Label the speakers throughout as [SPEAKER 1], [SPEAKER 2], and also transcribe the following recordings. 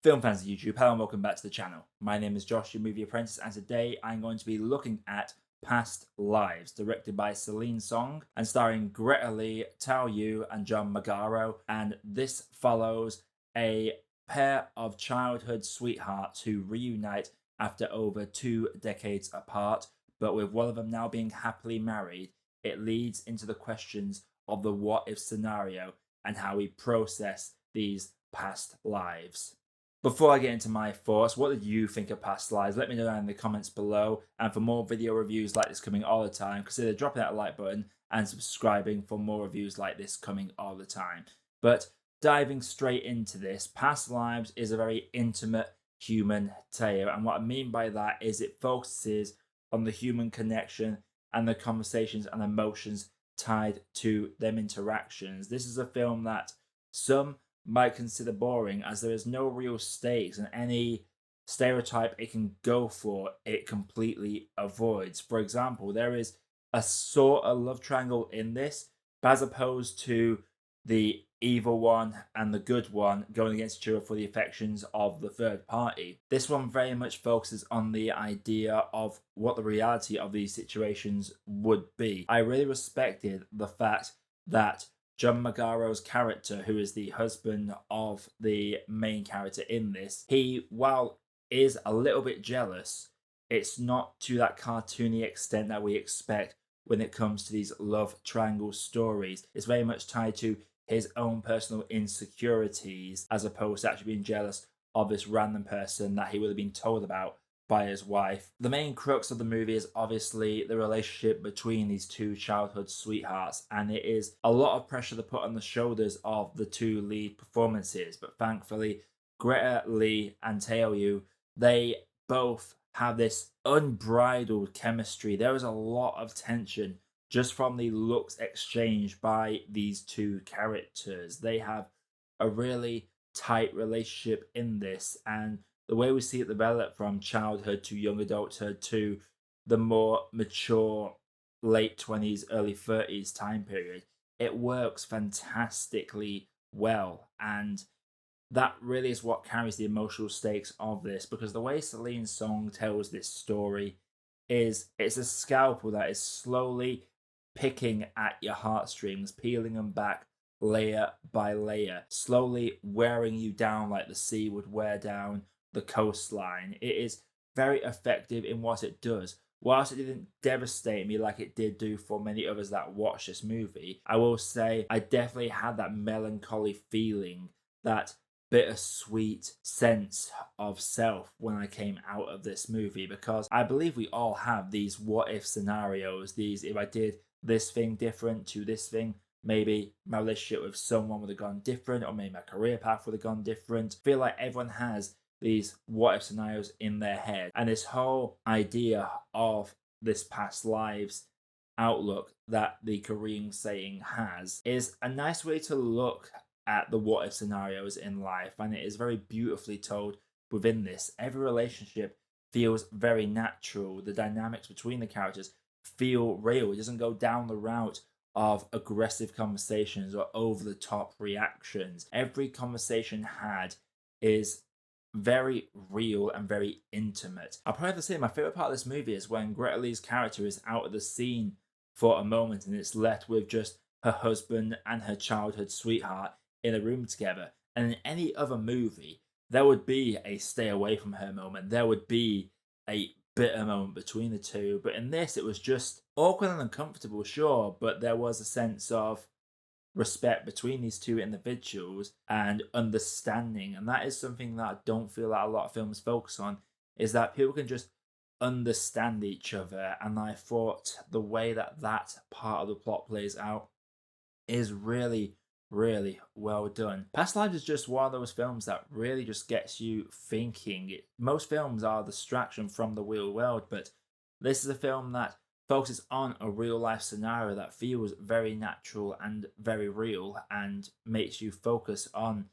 [SPEAKER 1] Film fans of YouTube, hello and welcome back to the channel. My name is Josh, your Movie Apprentice, and today I'm going to be looking at Past Lives, directed by Ceine and starring Greta Lee, Tao Yu, and John Magaro. And this follows a pair of childhood sweethearts who reunite after over 2 decades apart, but with one of them now being happily married, it leads into the questions of the what if scenario and how we process these past lives. Before I get into my thoughts, what did you think of Past Lives? Let me know down in the comments below. And for more video reviews like this coming all the time, consider dropping that like button and subscribing for more reviews like this coming all the time. But diving straight into this, Past Lives is a very intimate human tale. And what I mean by that is it focuses on the human connection and the conversations and emotions tied to them interactions. This is a film that some might consider boring, as there is no real stakes, and any stereotype it can go for, it completely avoids. For example, there is a sort of love triangle in this, but as opposed to the evil one and the good one going against each other for the affections of the third party, this one very much focuses on the idea of what the reality of these situations would be. I really respected the fact that John Magaro's character, who is the husband of the main character in this, he, while is a little bit jealous, it's not to that cartoony extent that we expect when it comes to these love triangle stories. It's very much tied to his own personal insecurities, as opposed to actually being jealous of this random person that he would have been told about by his wife. The main crux of the movie is obviously the relationship between these two childhood sweethearts, and it is a lot of pressure to put on the shoulders of the two lead performances. But thankfully, Greta Lee and Tao Yu, they both have this unbridled chemistry. There is a lot of tension just from the looks exchanged by these two characters. They have a really tight relationship in this, and the way we see it develop from childhood to young adulthood to the more mature late 20s, early 30s time period, it works fantastically well. And that really is what carries the emotional stakes of this, because the way Celine Song tells this story is it's a scalpel that is slowly picking at your heartstrings, peeling them back layer by layer, slowly wearing you down like the sea would wear down the coastline. It is very effective in what it does. Whilst it didn't devastate me like it did do for many others that watched this movie, I will say I definitely had that melancholy feeling, that bittersweet sense of self when I came out of this movie, because I believe we all have these what if scenarios, these if I did this thing different to this thing, maybe my relationship with someone would have gone different, or maybe my career path would have gone different. I feel like everyone has these what if scenarios in their head, and this whole idea of this past lives outlook that the Korean saying has is a nice way to look at the what if scenarios in life, and it is very beautifully told within this. Every relationship feels very natural. The dynamics between the characters feel real. It doesn't go down the route of aggressive conversations or over the top reactions. Every conversation had is very real and very intimate. I'll probably have to say my favorite part of this movie is when Greta Lee's character is out of the scene for a moment and it's left with just her husband and her childhood sweetheart in a room together. And in any other movie, there would be a stay away from her moment. There would be a bitter moment between the two. But in this, it was just awkward and uncomfortable, sure, but there was a sense of respect between these two individuals and understanding. And that is something that I don't feel that a lot of films focus on, is that people can just understand each other. And I thought the way that that part of the plot plays out is really well done. Past Lives is just one of those films that really just gets you thinking. Most films are a distraction from the real world, but this is a film that focuses on a real life scenario that feels very natural and very real, and makes you focus on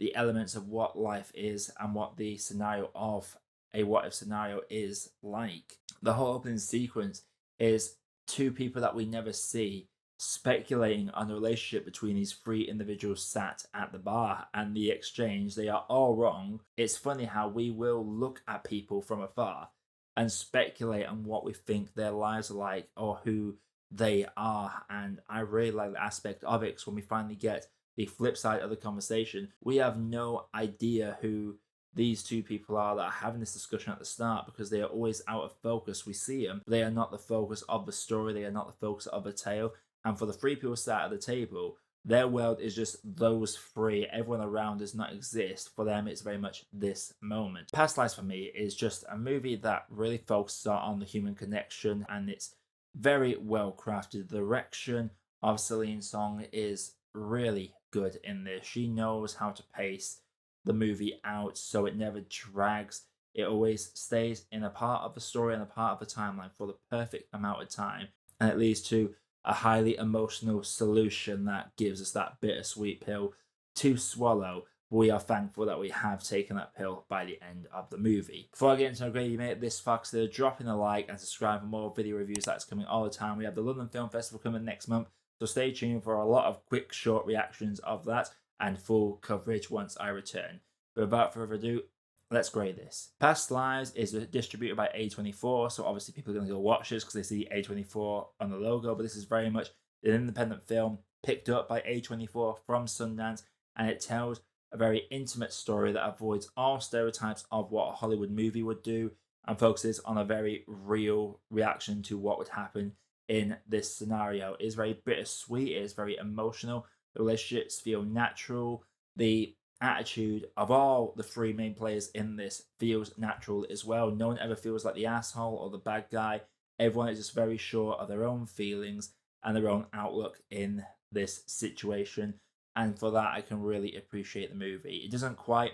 [SPEAKER 1] the elements of what life is and what the scenario of a what if scenario is like. The whole opening sequence is two people that we never see speculating on the relationship between these three individuals sat at the bar and the exchange. They are all wrong. It's funny how we will look at people from afar and speculate on what we think their lives are like or who they are. And I really like the aspect of it, because when we finally get the flip side of the conversation, we have no idea who these two people are that are having this discussion at the start, because they are always out of focus. We see them, they are not the focus of the story, they are not the focus of the tale. And for the three people sat at the table, their world is just those three. Everyone around does not exist. For them, it's very much this moment. Past Lives for me is just a movie that really focuses on the human connection, and it's very well crafted. The direction of Ceine's song is really good in this. She knows how to pace the movie out so it never drags. It always stays in a part of the story and a part of the timeline for the perfect amount of time, and it leads to a highly emotional solution that gives us that bittersweet pill to swallow. We are thankful that we have taken that pill by the end of the movie. Before I get into a grade, you made it this far, consider dropping a like and subscribe for more video reviews that's coming all the time. We have the London Film Festival coming next month, so stay tuned for a lot of quick, short reactions of that and full coverage once I return. But without further ado, let's grade this. Past Lives is distributed by A24, so obviously people are going to go watch this because they see A24 on the logo, but this is very much an independent film picked up by A24 from Sundance, and it tells a very intimate story that avoids all stereotypes of what a Hollywood movie would do and focuses on a very real reaction to what would happen in this scenario. It is very bittersweet, it is very emotional, the relationships feel natural, the attitude of all the three main players in this feels natural as well. No one ever feels like the asshole or the bad guy. Everyone is just very sure of their own feelings and their own outlook in this situation. And for that, I can really appreciate the movie. It doesn't quite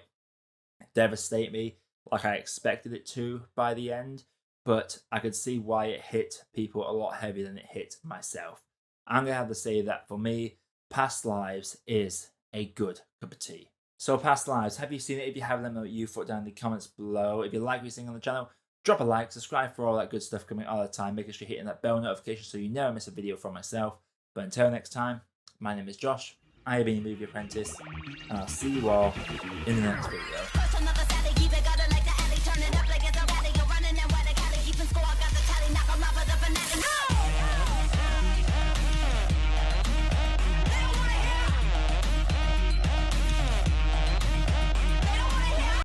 [SPEAKER 1] devastate me like I expected it to by the end, but I could see why it hit people a lot heavier than it hit myself. I'm going to have to say that for me, Past Lives is a good cup of tea. So Past Lives, have you seen it? If you haven't, let me know what you thought down in the comments below. If you like what you're seeing on the channel, drop a like, subscribe for all that good stuff coming all the time, making sure you're hitting that bell notification so you never miss a video from myself. But until next time, my name is Josh, I have been your Movie Apprentice, and I'll see you all in the next video.